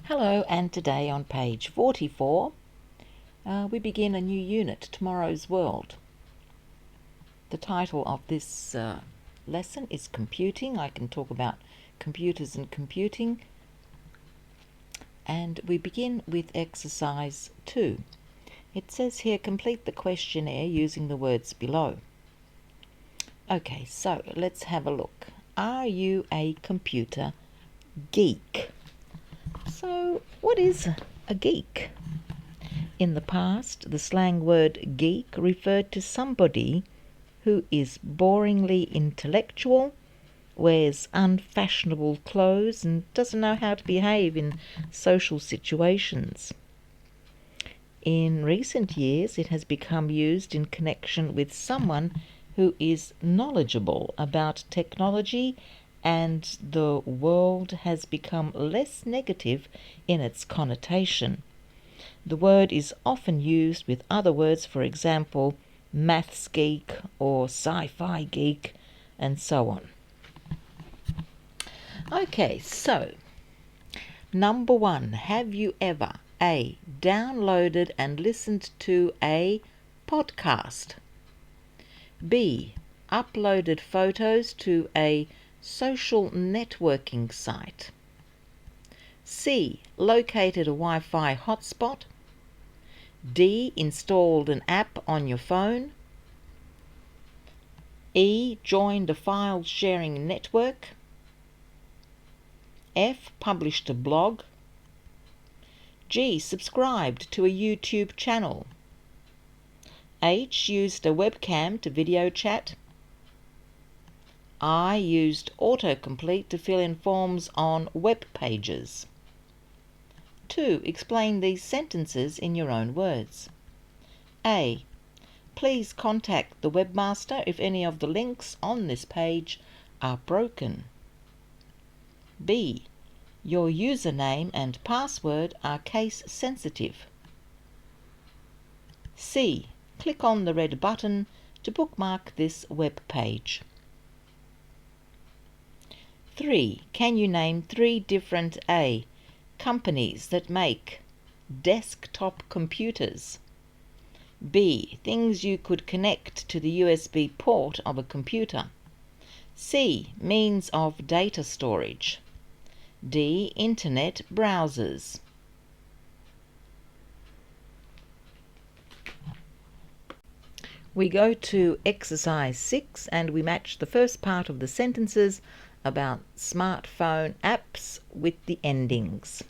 Hello, and today on page 44 we begin a new unit, Tomorrow's World. The title of this lesson is Computing. I can talk about computers and computing. And we begin with exercise 2. It says here, complete the questionnaire using the words below. Okay, so let's have a look. Are you a computer geek? So, what is a geek? In the past, the slang word geek referred to somebody who is boringly intellectual, wears unfashionable clothes, and doesn't know how to behave in social situations. In recent years, it has become used in connection with someone who is knowledgeable about technology, and the world has become less negative in its connotation. The word is often used with other words, for example, maths geek or sci-fi geek, and so on. Okay, so number 1, have you ever A, downloaded and listened to a podcast? B, uploaded photos to a social networking site? C, located a Wi-Fi hotspot? D, installed an app on your phone? E, joined a file sharing network? F, published a blog? G, subscribed to a YouTube channel? H, used a webcam to video chat? I, used autocomplete to fill in forms on web pages? 2. Explain these sentences in your own words. A, please contact the webmaster if any of the links on this page are broken. B, your username and password are case sensitive. C, click on the red button to bookmark this web page. 3. Can you name 3 different A, companies that make desktop computers? B, things you could connect to the USB port of a computer? C, means of data storage? D, internet browsers? We go to exercise 6 and we match the first part of the sentences about smartphone apps with the endings.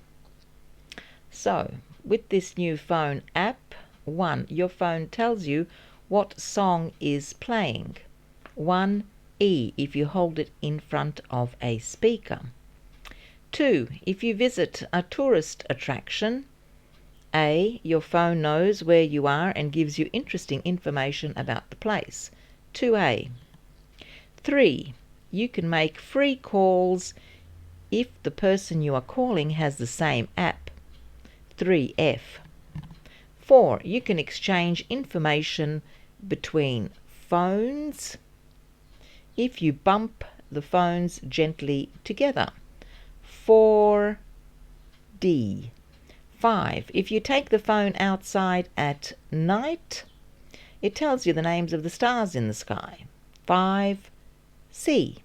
So, with this new phone app, 1. Your phone tells you what song is playing. 1E if you hold it in front of a speaker. 2. If you visit a tourist attraction, A, your phone knows where you are and gives you interesting information about the place. 2A. 3. You can make free calls if the person you are calling has the same app. 3F. 4. You can exchange information between phones if you bump the phones gently together. 4D. 5. If you take the phone outside at night, it tells you the names of the stars in the sky. 5C.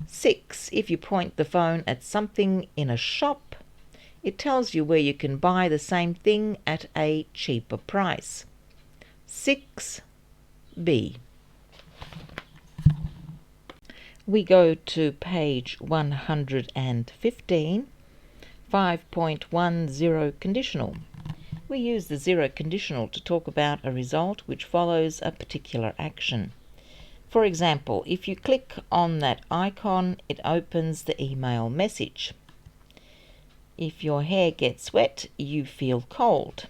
6. If you point the phone at something in a shop, it tells you where you can buy the same thing at a cheaper price. 6B. We go to page 115, 5.10 conditional. We use the zero conditional to talk about a result which follows a particular action. For example, if you click on that icon, it opens the email message. If your hair gets wet, you feel cold.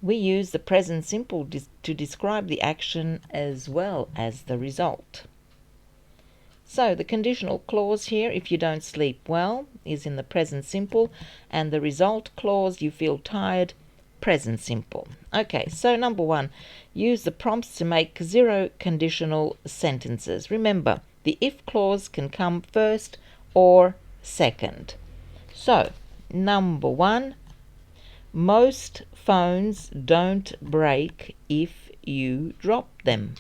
We use the present simple to describe the action as well as the result. So the conditional clause here, if you don't sleep well, is in the present simple, and the result clause, you feel tired, present simple. Okay, so number 1, use the prompts to make zero conditional sentences. Remember, the if clause can come first or second. So Number 1, most phones don't break if you drop them.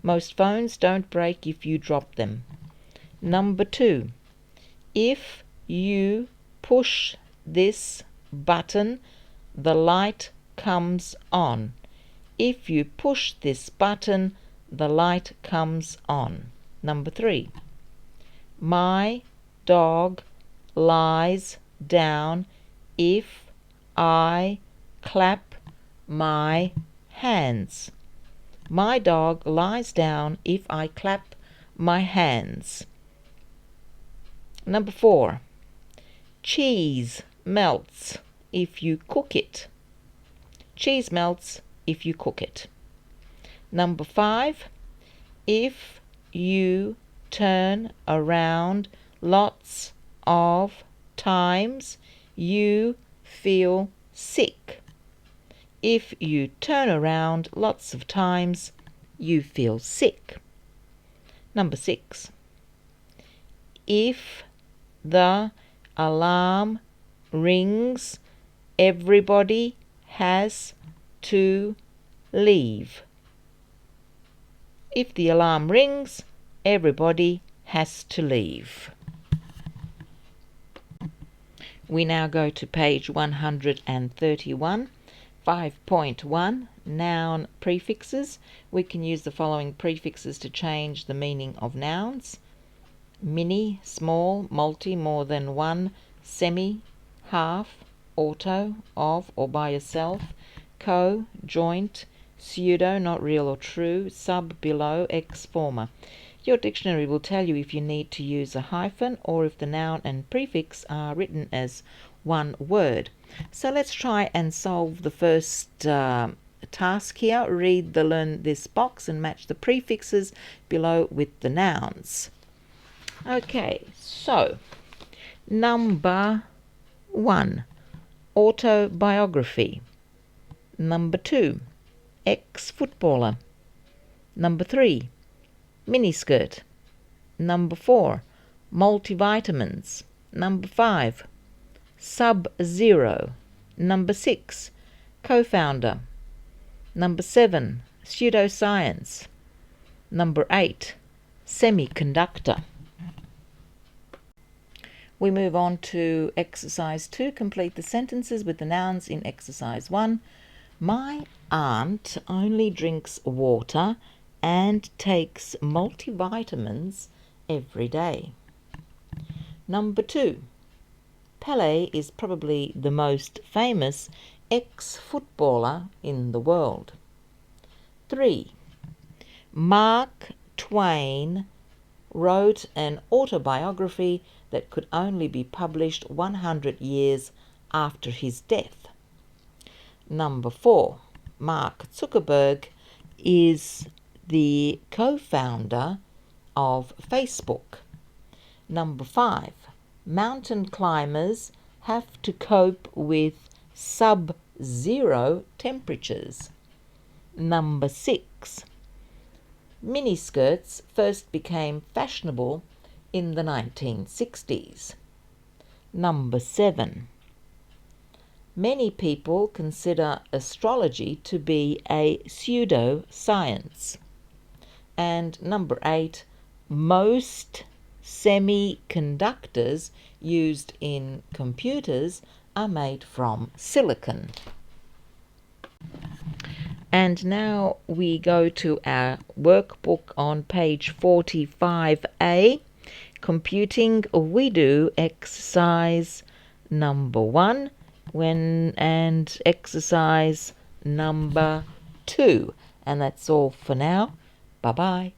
Most phones don't break if you drop them. Number 2, if you push this button, the light comes on. If you push this button, the light comes on. Number 3, my dog lies down if I clap my hands. My dog lies down if I clap my hands. Number 4, cheese melts if you cook it. Cheese melts if you cook it. Number 5, if you turn around lots of times, you feel sick. If you turn around lots of times, you feel sick. Number 6, if the alarm rings, everybody has to leave. If the alarm rings, everybody has to leave. We now go to page 131, 5.1, noun prefixes. We can use the following prefixes to change the meaning of nouns: mini, small, multi, more than one, semi, half, auto, of or by yourself, co, joint, pseudo, not real or true, sub, below, ex, former. Your dictionary will tell you if you need to use a hyphen or if the noun and prefix are written as one word. So let's try and solve the first task here. Learn this box and match the prefixes below with the nouns. Okay, so number 1, autobiography. Number 2, ex-footballer. Number 3, miniskirt. Number 4, multivitamins. Number 5, Sub-Zero. Number 6, co-founder. Number 7, pseudoscience. Number 8, semiconductor. We move on to exercise 2. Complete the sentences with the nouns in exercise 1. My aunt only drinks water and takes multivitamins every day. Number 2. Pelé is probably the most famous ex-footballer in the world. 3. Mark Twain wrote an autobiography that could only be published 100 years after his death. Number 4. Mark Zuckerberg is the co-founder of Facebook. Number 5. Mountain climbers have to cope with sub-zero temperatures. Number 6. Miniskirts first became fashionable in the 1960s. Number 7. Many people consider astrology to be a pseudoscience. And number 8. Most semiconductors used in computers are made from silicon. And now we go to our workbook on page 45A. Computing, we do exercise number 1 and exercise number 2. And that's all for now. Bye-bye.